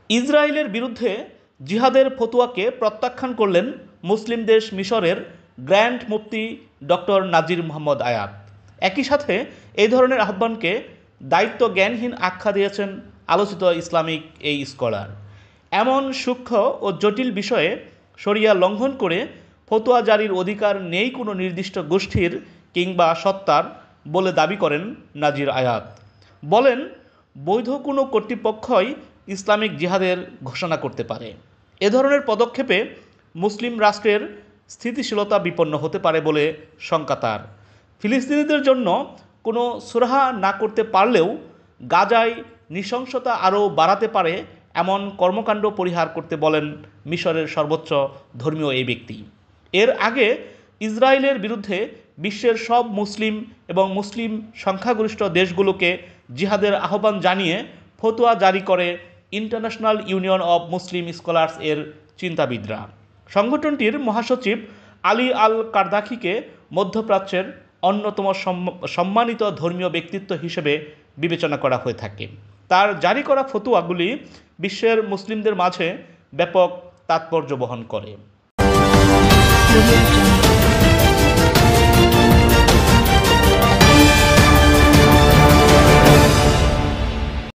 ইসরায়েলের বিরুদ্ধে জিহাদের ফতোয়াকে প্রত্যাখ্যান করলেন মুসলিম দেশ মিশরের গ্র্যান্ড মুফতি ডক্টর নাজির মোহাম্মদ আয়াত। একই সাথে এই ধরনের আহ্বানকে দায়িত্ব জ্ঞানহীন আখ্যা দিয়েছেন আলোচিত ইসলামিক এই স্কলার। এমন সূক্ষ্ম ও জটিল বিষয়ে শরিয়া লঙ্ঘন করে ফতোয়া জারির অধিকার নেই কোনো নির্দিষ্ট গোষ্ঠীর কিংবা সত্তার বলে দাবি করেন নাজির আয়াত। বলেন, বৈধ কোনো কর্তৃপক্ষই ইসলামিক জিহাদের ঘোষণা করতে পারে। এ ধরনের পদক্ষেপে মুসলিম রাষ্ট্রের স্থিতিশীলতা বিপন্ন হতে পারে বলে শঙ্কা তার। ফিলিস্তিনিদের জন্য কোনো সুরাহা না করতে পারলেও গাজায় নৃশংসতা আরও বাড়াতে পারে এমন কর্মকাণ্ড পরিহার করতে বলেন মিশরের সর্বোচ্চ ধর্মীয় এই ব্যক্তি। এর আগে ইসরায়েলের বিরুদ্ধে বিশ্বের সব মুসলিম এবং মুসলিম সংখ্যাগরিষ্ঠ দেশগুলোকে জিহাদের আহ্বান জানিয়ে ফতোয়া জারি করে international union of Muslim scholars এর চিন্তাবিদরা। সংগঠনটির মহাসচিব আলী আল কারদাখিকে মধ্যপ্রাচ্যের অন্যতম সম্মানিত ধর্মীয় ব্যক্তিত্ব হিসেবে বিবেচনা করা হয়ে থাকে। তার জারি করা ফতোয়াগুলি বিশ্বের মুসলিমদের মাঝে ব্যাপক তাৎপর্য বহন করে।